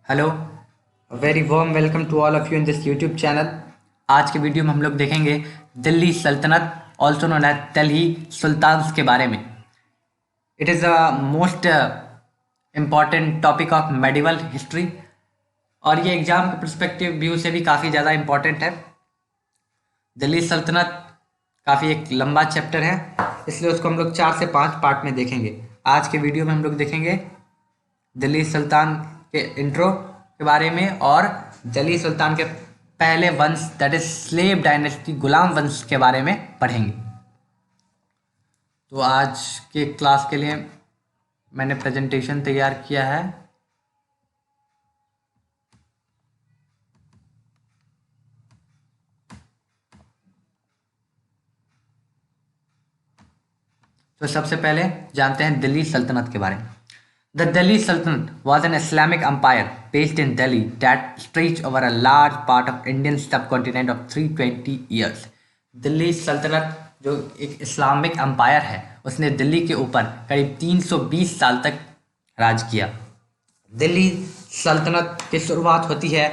Hello, very warm welcome to all of you in this YouTube channel. आज के video में हम लोग देखेंगे दिल्ली सल्तनत also known as Delhi sultans के बारे में। It is a most important topic of medieval history और ये एग्जाम के परस्पेक्टिव व्यू से भी काफ़ी ज़्यादा इम्पॉर्टेंट है। दिल्ली सल्तनत काफ़ी एक लंबा चैप्टर है, इसलिए उसको हम लोग 4 से 5 पार्ट में देखेंगे। आज के वीडियो में हम लोग देखेंगे दिल्ली सुल्तान के इंट्रो के बारे में और दिल्ली सुल्तान के पहले वंश दैट इज स्लेव डायनेस्टी गुलाम वंश के बारे में पढ़ेंगे। तो आज के क्लास के लिए मैंने प्रेजेंटेशन तैयार किया है। तो सबसे पहले जानते हैं दिल्ली सल्तनत के बारे में। The Delhi Sultanate was an Islamic empire based in Delhi that stretched over a large part of Indian subcontinent of 320 years. Delhi सल्तनत जो एक इस्लामिक एम्पायर है उसने दिल्ली के ऊपर करीब 320 साल तक राज किया। दिल्ली सल्तनत की शुरुआत होती है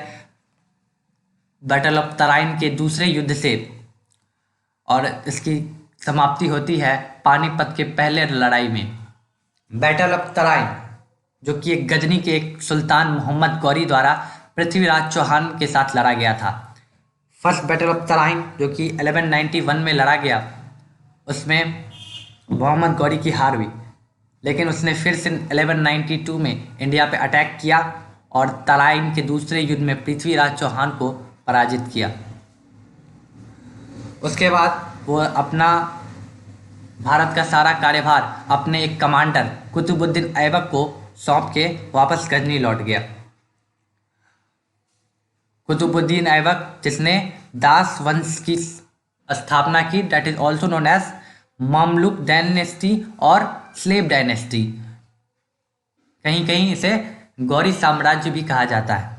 बैटल ऑफ तराइन के दूसरे युद्ध से और इसकी समाप्ति होती है पानीपत के पहले लड़ाई में। बैटल ऑफ तराइन जो कि एक गजनी के एक सुल्तान मोहम्मद गौरी द्वारा पृथ्वीराज चौहान के साथ लड़ा गया था। फर्स्ट बैटल ऑफ तराइन जो कि 1191 में लड़ा गया, उसमें मोहम्मद गौरी की हार हुई, लेकिन उसने फिर से 1192 में इंडिया पे अटैक किया और तराइन के दूसरे युद्ध में पृथ्वीराज चौहान को पराजित किया। उसके बाद वो अपना भारत का सारा कार्यभार अपने एक कमांडर कुतुबुद्दीन ऐबक को सौंप के वापस गजनी लौट गया। कुतुबुद्दीन ऐबक जिसने दास वंश की स्थापना की, that is also known as Mamluk dynasty और स्लेव डायनेस्टी। कहीं कहीं इसे गौरी साम्राज्य भी कहा जाता है।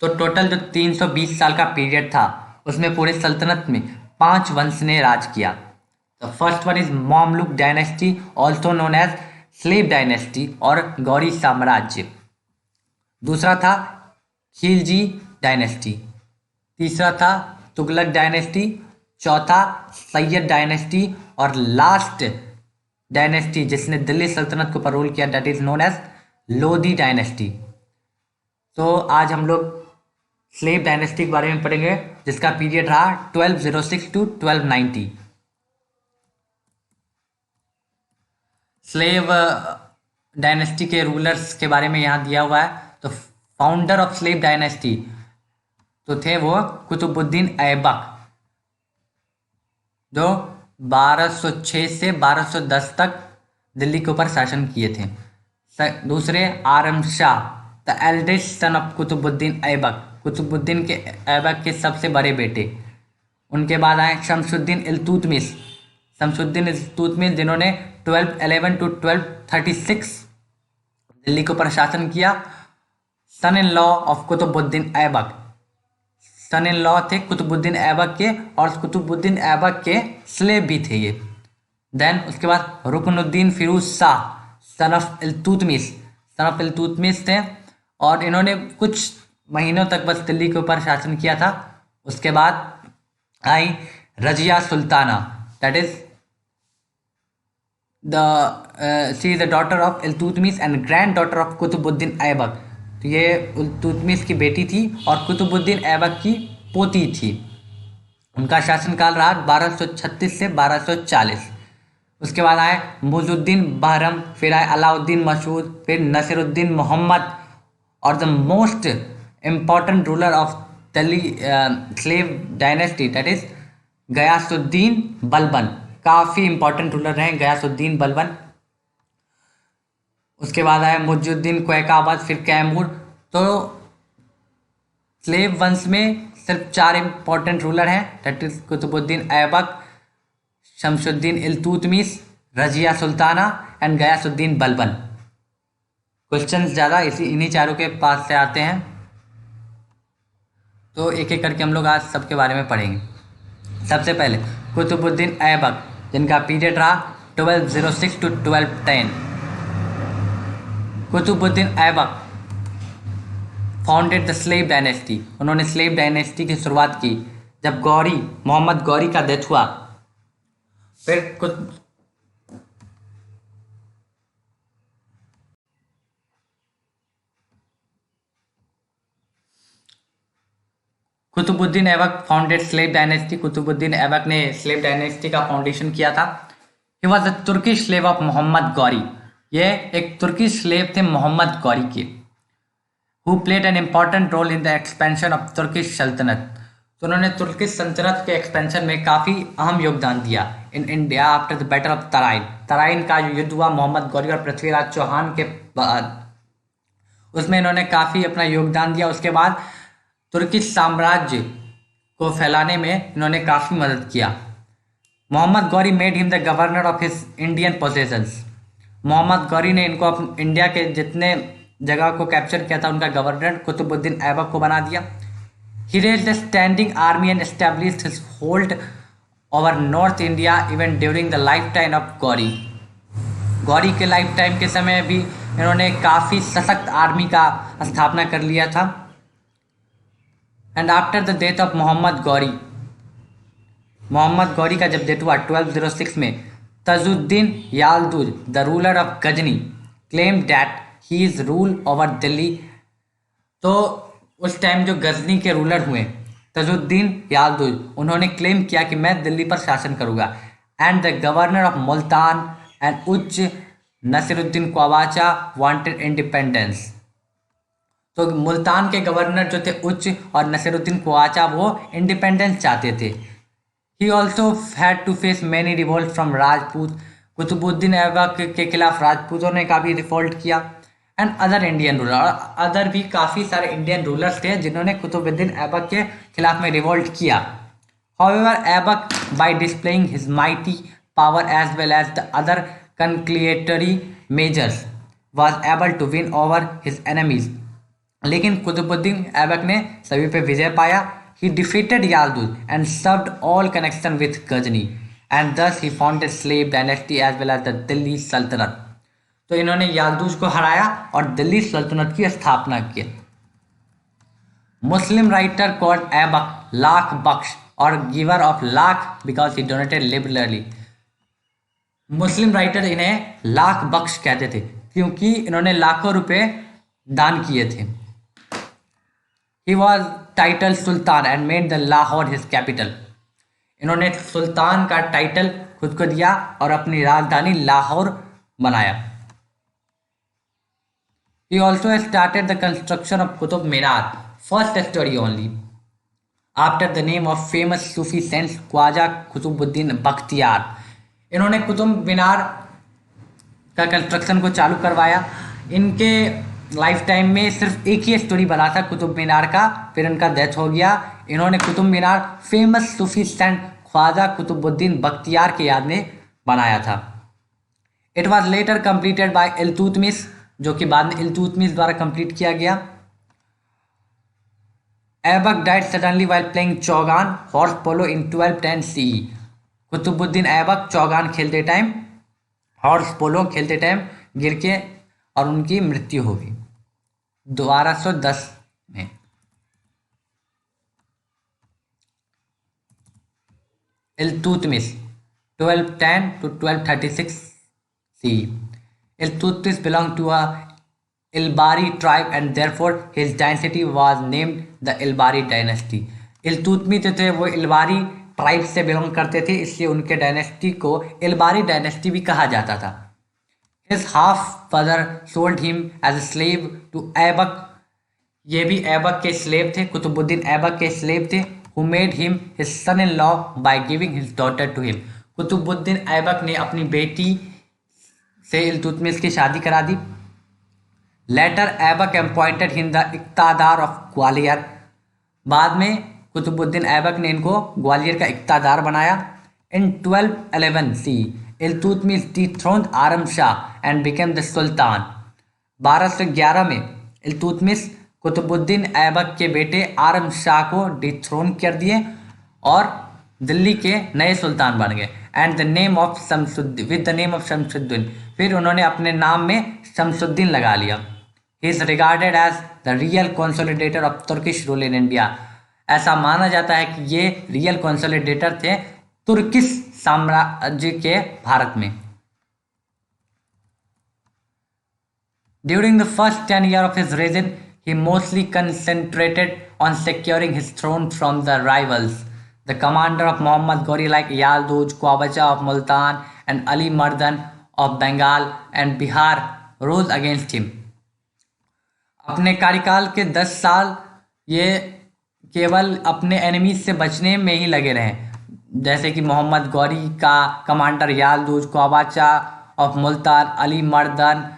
तो टोटल जो 320 साल का पीरियड था उसमें पूरे सल्तनत में 5 वंश ने राज किया। तो first one is Mamluk dynasty also known as slave dynasty और गौरी साम्राज्य। दूसरा था खिलजी डायनेस्टी। तीसरा था तुगलक डायनेस्टी। चौथा सैयद डायनेस्टी और लास्ट डायनेस्टी जिसने दिल्ली सल्तनत को पर रूल किया, that is known as Lodi dynasty. तो आज हम लोग स्लेव डायनेस्टी के बारे में पढ़ेंगे जिसका पीरियड रहा 1206 टू 1290। स्लेव डायनेस्टी के रूलर्स के बारे में यहाँ दिया हुआ है। तो फाउंडर ऑफ स्लेव डायनेस्टी तो थे वो कुतुबुद्दीन ऐबक जो 1206 से 1210 तक दिल्ली के ऊपर शासन किए थे। दूसरे Aram Shah the eldest son of Qutbuddin Aibak, Qutbuddin के ऐबक के सबसे बड़े बेटे। उनके बाद आए शमसुद्दीन इल्तुतमिश। शमसुद्दीन इल्तुतमिश जिन्होंने 1211 टू 1236 दिल्ली को ऊपर शासन किया। Son in law of Qutbuddin Aibak, son in law थे कुतुबुद्दीन ऐबक के और कुतुबुद्दीन ऐबक के स्लेव भी थे ये। देन उसके बाद Ruknuddin Firoz Shah son of Iltutmish, son of Iltutmish थे और इन्होंने कुछ महीनों तक बस दिल्ली के ऊपर शासन किया था। उसके बाद आई Razia Sultana, that is she is the daughter of Iltutmish and granddaughter of Qutbuddin Aibak. तो ये इल्तुतमिश की बेटी थी और कुतुबुद्दीन ऐबक की पोती थी। उनका शासनकाल रहा 1236 से 1240। उसके बाद आए मुइजुद्दीन बहरम, फिर आए अलाउद्दीन मसूद, फिर नसीरुद्दीन मोहम्मद और the most important ruler of Delhi slave dynasty that is Ghiyasuddin Balban. काफ़ी इंपॉर्टेंट रूलर रहे गयासुद्दीन बलबन। उसके बाद आया मुइजुद्दीन क्वैकाबाद, फिर कैमूर। तो स्लेव वंश में सिर्फ 4 इंपॉर्टेंट रूलर हैं, that is Qutbuddin Aibak, Shamsuddin Iltutmish, Razia Sultana and Ghiyasuddin Balban. Questions ज़्यादा इन्हीं चारों के पास से आते हैं, तो एक एक करके हम लोग आज सबके बारे में पढ़ेंगे। सबसे पहले कुतुबुद्दीन ऐबक, जिनका पीरियड रहा 1206 to 1210। Qutbuddin Aibak founded the slave dynasty, उन्होंने स्लेव डायनेस्टी की शुरुआत की जब मोहम्मद गौरी का डेथ हुआ। फिर Qutbuddin Aibak founded slave dynasty, Qutbuddin Aibak ने स्लेव डायनेस्टी का फाउंडेशन किया था। He was a Turkish slave of Mohammad Ghori, ये एक तुर्किश स्लेव थे मोहम्मद गौरी के। Who played an important role in the expansion of Turkish sultanate, तो उन्होंने तुर्किश सल्तनत के एक्सपेंशन में काफ़ी अहम योगदान दिया in India after the battle of Tarain. Tarain का जो युद्ध हुआ मोहम्मद गौरी और पृथ्वीराज चौहान के बाद, उसमें इन्होंने काफ़ी अपना योगदान दिया। उसके बाद तुर्किश साम्राज्य को फैलाने में इन्होंने काफ़ी मदद किया। Mohammed Ghori made him the governor of his Indian possessions, Mohammed Ghori ने इनको इंडिया के जितने जगह को कैप्चर किया था उनका गवर्नर कुतुबुद्दीन ऐबक को बना दिया। He raised a standing army and established his hold over North India even during the lifetime of Gauri. Gauri के लाइफ टाइम के समय भी इन्होंने काफ़ी सशक्त आर्मी का स्थापना कर लिया था। And after the death of Mohammad Ghori का जब डेथ हुआ 1206 में, Tajuddin Yalduz the ruler of Ghazni claim that he is rule over Delhi. तो उस टाइम जो गजनी के रूलर हुए तजुद्दीन यालदुज, उन्होंने क्लेम किया कि मैं दिल्ली पर शासन करूंगा। And the governor of Multan and उच्च नसीरुद्दीन ख्वाजा वांटेड इंडिपेंडेंस, तो मुल्तान के गवर्नर जो थे उच्च और नसीरुद्दीन ख्वाजा वो इंडिपेंडेंस चाहते थे। He also had to face many revolt from Rajput, Qutbuddin Aibak के खिलाफ राजपूतों ने काफ़ी रिवोल्ट किया। एंड अदर इंडियन रूलर, और अदर भी काफ़ी सारे इंडियन रूलर्स थे जिन्होंने कुतुबुद्दीन ऐबक के खिलाफ में रिवोल्ट किया। However, Aibak by displaying his mighty power as well as the other conciliatory measures was able to win over his enemies। लेकिन कुतुबुद्दीन ऐबक ने सभी पे विजय पाया। He defeated Yalduz and severed all connection with Ghazni and thus he founded slave dynasty as well as the Delhi Sultanate। तो इन्होंने यालदूज को हराया और दिल्ली सल्तनत की स्थापना की। मुस्लिम राइटर कॉल्ड ऐबक लाख बख्श और giver of lakh because he donated liberally. Muslim writer इन्हें लाख बख्श कहते थे क्योंकि इन्होंने लाखों रुपए दान किए थे। He was title sultan and made the Lahore his capital, इन्होंने सुल्तान का टाइटल खुद को दिया और अपनी राजधानी लाहौर बनाया। He also started the construction of Qutub Minar, first story only, after the name of famous Sufi saint Khwaja Qutbuddin Bakhtiyar. इन्होंने कुतुब मीनार का कंस्ट्रक्शन को चालू करवाया। इनके लाइफ टाइम में सिर्फ एक ही स्टोरी बना था कुतुब मीनार का, फिर इनका डेथ हो गया। इन्होंने कुतुब मीनार फेमस सूफी सेंट ख्वाजा कुतुबुद्दीन बख्तियार की याद में बनाया था। It was later completed by Iltutmish, जो कि बाद में इल्तुतमिश द्वारा कंप्लीट किया गया। Aibak died suddenly while playing chaugan horse polo in 1210 CE। Qutbuddin Aibak chaugan खेलते टाइम, हॉर्स पोलो खेलते टाइम गिर के और उनकी मृत्यु हो गई 1210 में। Iltutmish 1210 to 1236 CE। Iltutmish belonged to a Ilbari tribe and therefore his dynasty was named the Ilbari dynasty। Iltutmish जो थे वो इल्बारी ट्राइब से बिलोंग करते थे, इसलिए उनके डायनेस्टी को इल्बारी डायनेस्टी भी कहा जाता था। His half father sold him as a slave to Aibak, ये भी ऐबक के स्लेव थे, कुतुबुद्दीन ऐबक के स्लेव थे। Who made him his son-in-law by giving his daughter to him। Qutubuddin Aibak ने अपनी बेटी से इल्तुतमिश की शादी करा दी। Later Aibak appointed him the iqtadar of Gwalior, बाद में कुतुबुद्दीन ऐबक ने इनको ग्वालियर का इक्तादार बनाया। In 1211 CE Iltutmish dethroned Aram Shah and became the sultan. 1211 में इल्तुतमिश कुतुबुद्दीन ऐबक के बेटे आरम शाह को डिथ्रोन कर दिए और दिल्ली के नए सुल्तान बन गए। And the name of Shamsuddin, with the name of Shamsuddin, फिर उन्होंने अपने नाम में शमसुद्दीन लगा लिया। He is regarded as the real consolidator of Turkish rule in India. ऐसा माना जाता है कि ये रियल कंसोलिडेटर थे तुर्किश साम्राज्य के भारत में। During the first 10 years of his reign, he mostly concentrated on securing his throne from the rivals, the commander of Muhammad Ghori like Yalduj, Quabacha of Multan, and Ali Mardan of Bengal and Bihar rose against him. अपने कार्यकाल के 10 साल ये केवल अपने enemies से बचने में ही लगे रहे, जैसे कि मोहम्मद गौरी का कमांडर यालदूज, क्वाबाचा ऑफ मुल्तान, अली मर्दन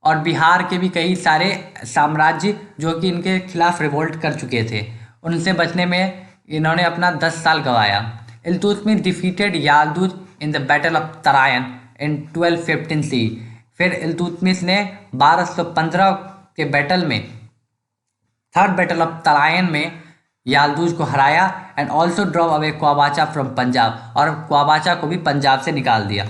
और बिहार के भी कई सारे साम्राज्य जो कि इनके खिलाफ रिवोल्ट कर चुके थे, उनसे बचने में इन्होंने अपना 10 साल गंवाया। Iltutmish defeated Yalduz in the battle of Tarain in 1215 C. फिर इल्तुतमिश ने 1215 के बैटल में, थर्ड बैटल ऑफ तरायन में यालदूज को हराया and also drove away Qabacha from Punjab, और क्वाबाचा को भी पंजाब से निकाल दिया।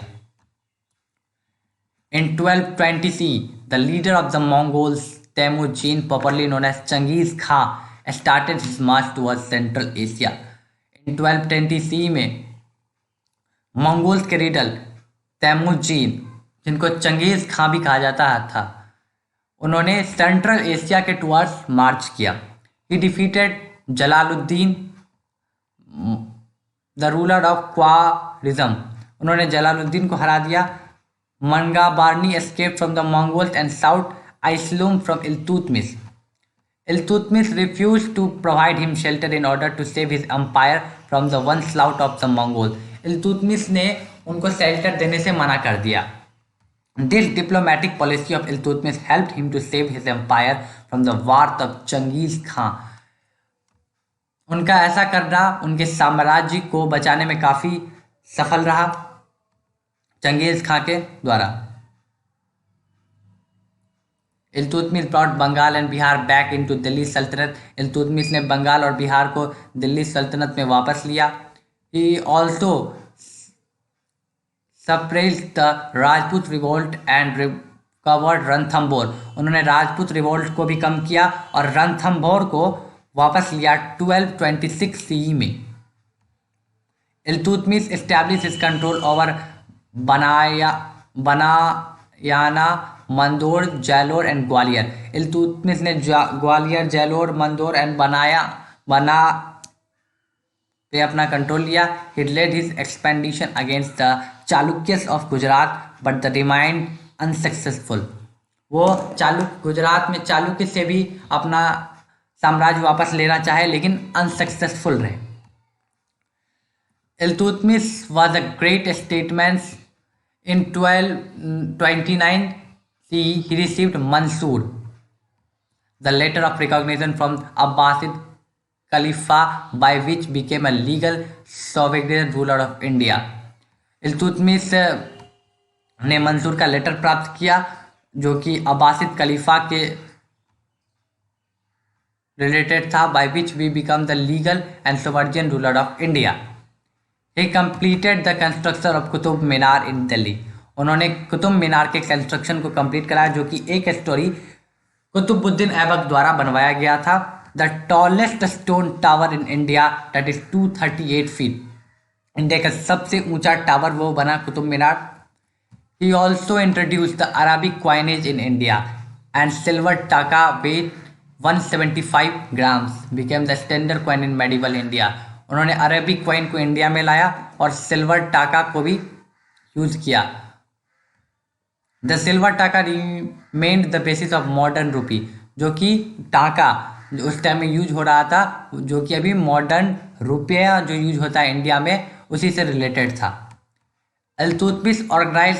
In 1220 C, the leader of the Mongols, Temujin, popularly known as Genghis Khan, started his march towards Central Asia. In 1220 C में मंगोल्स के लीडर तैमुजीन, जिनको चंगेज खां भी कहा जाता था, उन्होंने सेंट्रल एशिया के टुवर्ड्स मार्च किया। ही defeated Jalaluddin the ruler of Khwarezm, उन्होंने जलालुद्दीन को हरा दिया। Mangabarni escaped from the Mongols and sought asylum from Iltutmish. Iltutmish refused to provide him shelter in order to save his empire from the onslaught of the Mongols. Iltutmish ने उनको shelter देने से मना कर दिया। This diplomatic policy of Iltutmish helped him to save his empire from the wrath of Genghis Khan. उनका ऐसा करना उनके साम्राज्य को बचाने में काफ़ी सफल रहा चंगेज खां के द्वारा। Iltutmish brought Bengal and Bihar back into Delhi sultanate. Iltutmish ने बंगाल और बिहार को दिल्ली सल्तनत में वापस लिया। He also suppressed the Rajput revolt and recovered Ranthambore, उन्होंने राजपूत रिवोल्ट को भी कम किया और रणथंभौर को वापस लिया 1226 CE में। Iltutmish establish his control over Bayana, Mandor, Jalore and Gwalior. Iltutmish ने ग्वालियर, जैलोर, मंदोर एंड बना पे अपना कंट्रोल लिया। He led his expedition against the Chalukyas of Gujarat but the remained unsuccessful. वो गुजरात में चालुक्य से भी अपना साम्राज्य वापस लेना चाहे लेकिन अनसक्सेसफुल रहे। Iltutmish was a great statesman. In 1229 CE, he received Mansur, the letter of recognition from Abbasid Khalifa, by which became a legal sovereign ruler of India. Iltutmish ने मंसूर का लेटर प्राप्त किया जो कि अब्बासिद खलीफा के रिलेटेड था, by which we become the legal and sovereign ruler of India. He completed the construction of Qutub Minar in Delhi. उन्होंने कुतुब मीनार के कंस्ट्रक्शन को कंप्लीट कराया जो कि एक स्टोरी कुतुबुद्दीन ऐबक द्वारा बनवाया गया था। The tallest stone tower in India that is 238 feet, India का सबसे ऊंचा टावर वो बना Qutub Minar. He also introduce the Arabic coinage in India and silver taka weight 175 grams became the standard coin in medieval India. उन्होंने अरेबिक क्वाइन को India में लाया और सिल्वर टाका को भी यूज किया। The silver taka remained the basis of modern rupee, जो कि टाका जो उस टाइम में यूज हो रहा था, जो कि अभी मॉडर्न रुपया जो यूज होता है इंडिया में उसी से रिलेटेड था। Iltutmish organize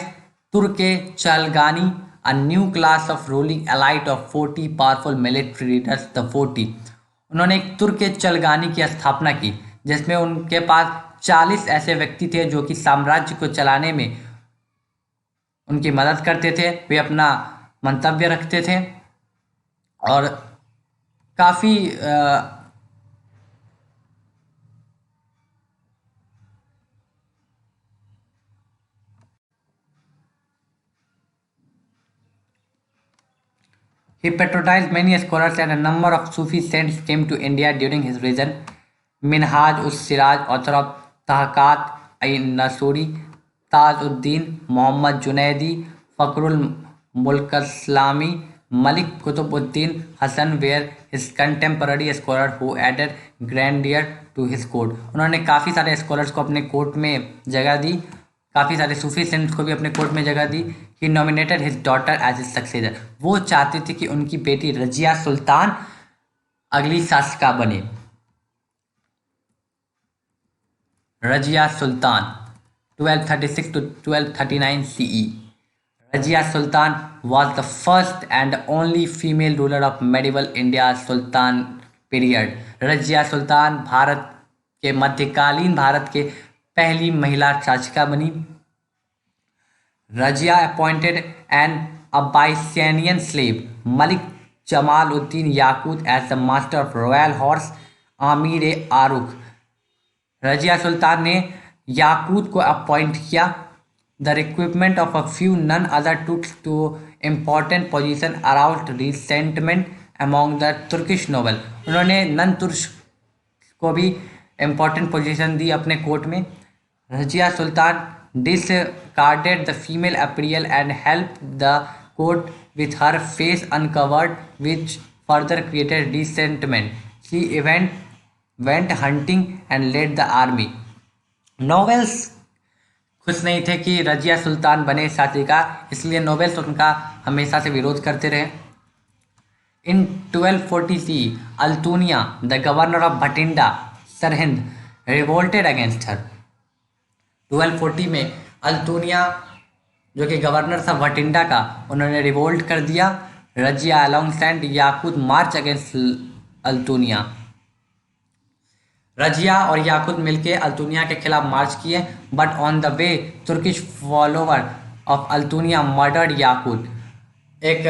Turkan Chahalgani, a new class of ruling elite of 40 powerful military leaders, the 40। उन्होंने एक तुर्क चलगानी की स्थापना की जिसमें उनके पास 40 ऐसे व्यक्ति थे जो कि साम्राज्य को चलाने में उनकी मदद करते थे, वे अपना मंतव्य रखते थे और काफ़ी He patronized many scholars and a number of Sufi saints came to India during his reign. Minhaj us-Siraj, author of Tahaqat Nasuri, Taj-ud-Din, Muhammad Junaidi, Fakhrul Mulk-Islami, Malik Qutb-ud-Din Hasan were his contemporary scholars who added grandeur to his court. उन्होंने काफ़ी सारे scholars को अपने court में जगह दी, काफ़ी सारे सूफी cents को भी अपने कोर्ट में जगह दी. He nominated his daughter as his successor. वो चाहते थे कि उनकी बेटी रजिया सुल्तान अगली शासिका बने. Razia Sultan 1236 to 1239 CE. Razia Sultan was the first and only female ruler of medieval India's Sultan period. Razia Sultan Bharat के मध्यकालीन भारत के पहली महिला शासिका बनी. Razia appointed an Abyssinian slave Malik Jamal Uddin Yakut as the master of royal horse Amir e आरुख. रजिया सुल्तान ने याकूत को अपॉइंट किया. The recruitment of a few none other took to important position aroused resentment among the Turkish noble. उन्होंने नन तुर्क को भी important position दी अपने court में. Razia Sultan discarded the female apparel and helped the court with her face uncovered, which further created resentment. She went hunting and led the army. Novels खुश नहीं थे कि रजिया सुल्तान बने शासिका, इसलिए नोबेल्स उनका हमेशा से विरोध करते रहे. इन 1240 Altunia the governor of Bathinda Sirhind revolted against her. 1240 में अल्तुनिया जो कि गवर्नर था भटिंडा का, उन्होंने रिवोल्ट कर दिया. Razia alongside Yakut march against Altunia. Razia और याकूत मिलके अल्तुनिया के खिलाफ मार्च किए, but on the way Turkish follower of Altunia murdered Yakut. एक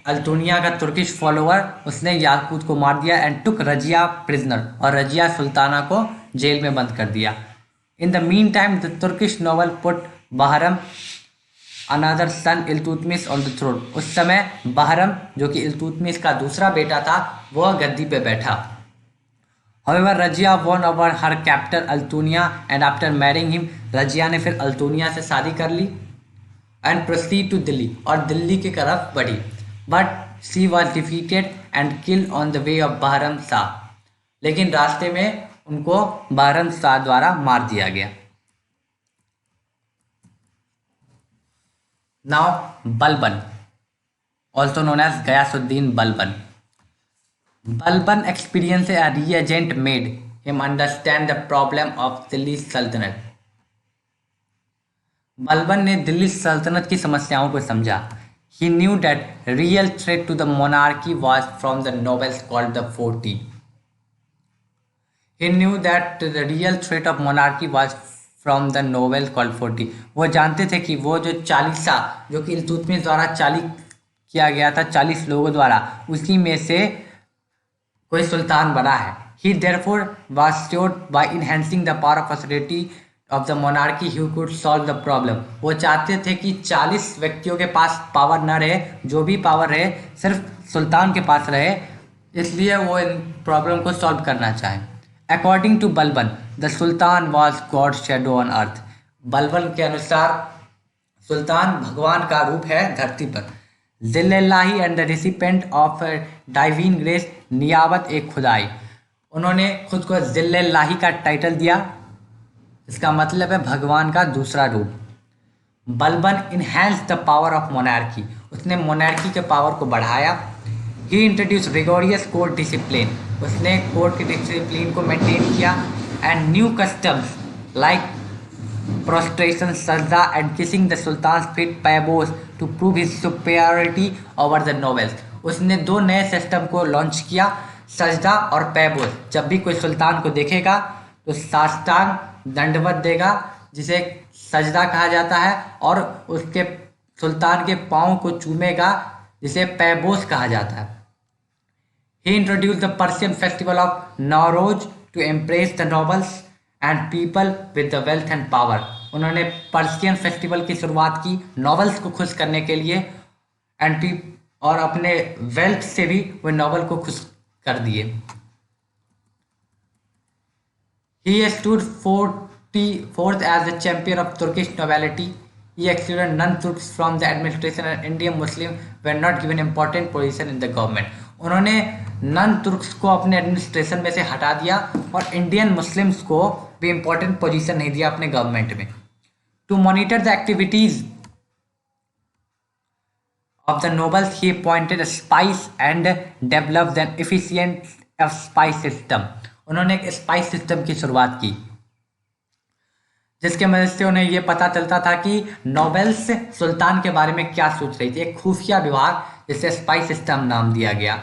अल्तुनिया का तुर्किश फॉलोवर उसने याकूत को मार दिया एंड टुक रजिया प्रिजनर, और रजिया सुल्ताना को जेल में बंद कर दिया. In the meantime the Turkish noble put Bahram another son Iltutmish on the throne. उस समय बहरम जो कि इल्तुतमिश का दूसरा बेटा था, वह गद्दी पे बैठा. However, Rajia won over her captor Altunia, and after marrying him, Rajia ने फिर अल्तुनिया से शादी कर ली and proceed to दिल्ली, और दिल्ली की तरफ बढ़ी. But she was defeated and killed on the way of Bahram Shah. लेकिन रास्ते में उनको बहरम शाह द्वारा मार दिया गया. Now Balban, also known as Ghiyasuddin Balban. Balban experience a reagent made him understand the problem of Delhi सल्तनत. बलबन ने दिल्ली सल्तनत की समस्याओं को समझा. He knew that real threat to the monarchy was from the nobles called the 40. He knew that the real threat of monarchy was from the nobles called 40. वो जानते थे कि वो जो 40 जो कि इल्तुतमिश द्वारा 40 किया गया था, 40 लोगों द्वारा, उसी में से कोई सुल्तान बना है. He therefore was sure by enhancing the power of authority of the monarchy he could solve the problem. वो चाहते थे कि 40 व्यक्तियों के पास पावर न रहे, जो भी पावर रहे सिर्फ सुल्तान के पास रहे, इसलिए वो इन प्रॉब्लम को सॉल्व करना चाहें. According to Balban, the Sultan was God's shadow on earth. Balban के अनुसार सुल्तान भगवान का रूप है धरती पर. Zillilahi and the recipient of divine grace Niyabat e Khudai. उन्होंने खुद को जिल्लाही का टाइटल दिया, इसका मतलब है भगवान का दूसरा रूप. Balban enhance the power of monarchy. उसने मोनार्की के पावर को बढ़ाया. ही इंट्रोड्यूस रिगोरियस कोर्ट डिसिप्लिन. उसने कोर्ट की डिसिप्लिन को मेंटेन किया and new customs like prostration, sajda and kissing the sultan's feet पैबोस to prove his superiority over the nobles. उसने दो नए सिस्टम को लॉन्च किया, सजदा और पैबोस. जब भी कोई सुल्तान को देखेगा तो साष्टांग दंडवत देगा, जिसे सजदा कहा जाता है, और उसके सुल्तान के पाँव को चूमेगा, जिसे पैबोस कहा जाता है. He introduced the Persian festival of Nowruz to impress the nobles and people with the wealth and power. उन्होंने पर्शियन फेस्टिवल की शुरुआत की नॉवेल्स को खुश करने के लिए और अपने वेल्थ से भी वो नोबल को खुश कर दिए। He stood 44th as the champion of Turkish nobility. He excluded non-Turks from the administration and Indian Muslims were not given important position in the government. उन्होंने नन तुर्क्स को अपने एडमिनिस्ट्रेशन में से हटा दिया और इंडियन मुस्लिम्स को भी इंपॉर्टेंट पोजीशन नहीं दिया अपने गवर्नमेंट में। To monitor the activities of the nobles, he appointed a spies and developed an efficient spice system. उन्होंने एक स्पाइस सिस्टम की शुरुआत की जिसके मदद से उन्हें यह पता चलता था कि नोबेल्स सुल्तान के बारे में क्या सोच रही थी। एक खुफिया विभाग जिसे स्पाइस सिस्टम नाम दिया गया।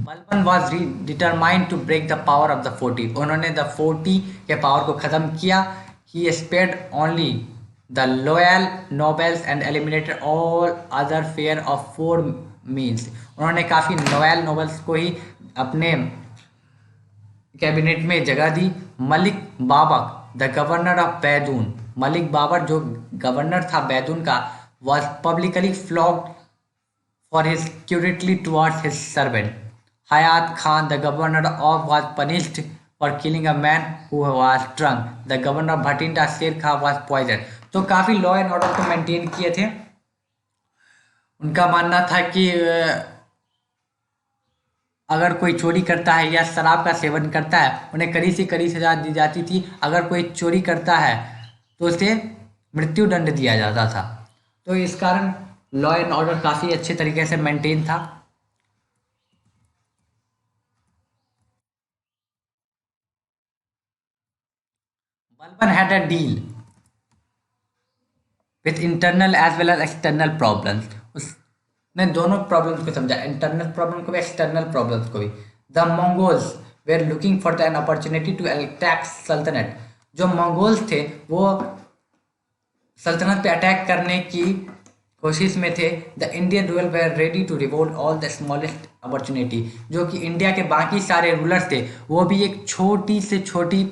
Balban was determined to break the power of the 40। उन्होंने द 40 के पावर को खत्म किया। He spared only the loyal nobles and eliminated all other fear of 4 means। उन्होंने काफ़ी लॉयल नोबल्स को ही अपने कैबिनेट में जगह दी। Malik Babar the governor of Budaun, Malik Babar जो गवर्नर था बैदून का, was publicly flogged for his cruelty towards his servant। Hayat Khan the governor of was punished for killing a man who was drunk। the governor of Bhatinda Sher Khan was poisoned। तो काफ़ी law and order को maintain किए थे। उनका मानना था कि अगर कोई चोरी करता है या शराब का सेवन करता है उन्हें कड़ी से कड़ी सजा दी जाती थी। अगर कोई चोरी करता है तो उसे मृत्यु दंड दिया जाता था। तो इस कारण लॉ एंड ऑर्डर काफ़ी अच्छे तरीके से मेंटेन था। Balban had a deal with internal as well as external problems. उसने दोनों प्रॉब्लम्स को समझा, इंटरनल प्रॉब्लम को भी एक्सटर्नल प्रॉब्लम्स को भी। The Mongols were looking for the an opportunity to attack sultanate. जो मंगोल्स थे वो सल्तनत पे अटैक करने की कोशिश में थे। The Indian ruler were ready to revolt all the smallest opportunity. जो कि इंडिया के बाकी सारे रूलर्स थे वो भी एक छोटी से छोटी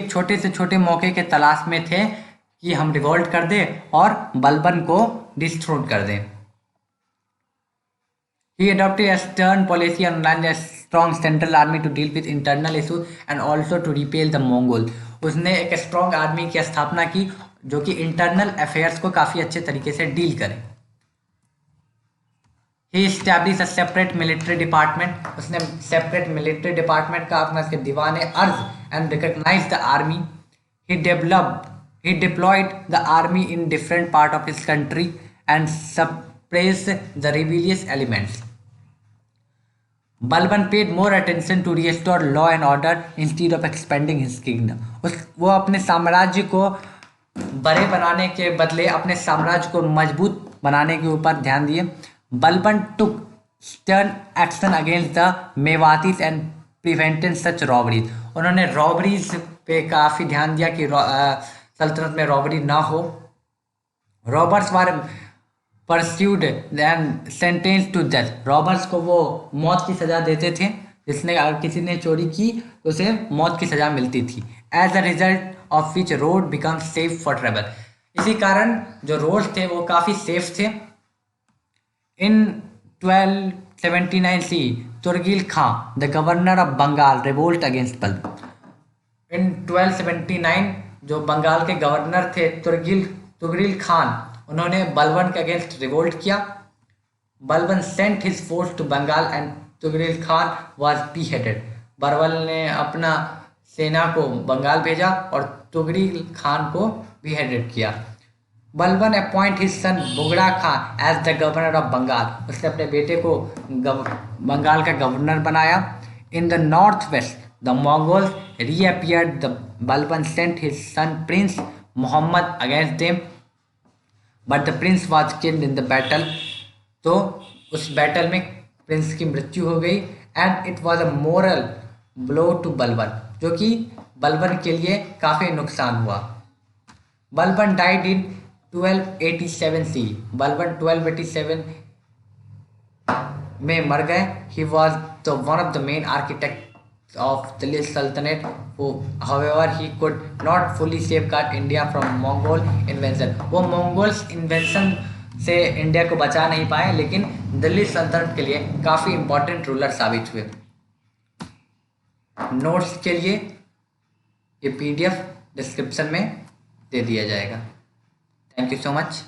छोटे से छोटे मौके के तलाश में थे कि हम रिवोल्ट कर दें और बलबन को डिस्ट्रोन कर दें। He adopted a stern policy and ran a strong central army to deal with internal issues and also to repel the Mongol। उसने एक स्ट्रॉन्ग आर्मी की स्थापना की जो कि इंटरनल अफेयर्स को काफ़ी अच्छे तरीके से डील करे। He established a separate military department। उसने सेपरेट मिलिट्री डिपार्टमेंट का अपना इसके दीवाने अर्ज and recognized the army। He deployed the army in different part of his country and suppressed the rebellious elements। Balban paid more attention to restore law and order instead of expanding his kingdom। वो अपने साम्राज्य को बड़े बनाने के बदले अपने साम्राज्य को मजबूत बनाने के ऊपर ध्यान दिए। Balban took stern action against the Mewatis and prevented such robberies। उन्होंने रॉबरीज पे काफ़ी ध्यान दिया कि सल्तनत में रॉबरी ना हो। Robbers were pursued and sentence to death. Robbers को वो मौत की सज़ा देते थे। जिसने अगर किसी ने चोरी की तो उसे मौत की सज़ा मिलती थी। As a result of which road become safe for travel. इसी कारण जो रोड थे वो काफ़ी सेफ थे। In 1279 CE, Turgil Khan, the governor of Bengal, revolt against Balban। In 1279 जो बंगाल के गवर्नर थे तुगरिल खान, उन्होंने बलबन के अगेंस्ट रिवोल्ट किया। Balban sent his force to Bengal and Tughril Khan was beheaded। Balban ने अपना सेना को बंगाल भेजा और तुगरिल खान को beheaded किया। बलबन अपॉइंट हिज सन बुगड़ा Khan as the governor of Bengal. उसने अपने बेटे को बंगाल का गवर्नर बनाया। In the north west the Mongols reappeared. The Balban sent his son prince Mohammad against them but the prince was killed in the battle. तो उस बैटल में प्रिंस की मृत्यु हो गई and it was a moral blow to Balban, जो कि बलबन के लिए काफ़ी नुकसान हुआ। Balban died in 1287 CE। Balban 1287 में मर गए। He was the one of the main architect of Delhi Sultanat. However he could not fully safeguard India from Mongol invention. वो मंगोल्स इन्वेंशन से इंडिया को बचा नहीं पाए, लेकिन दिल्ली सल्तनत के लिए काफ़ी इंपॉर्टेंट रूलर साबित हुए। नोट्स के लिए ये PDF डिस्क्रिप्शन में दे दिया जाएगा। Thank you so much.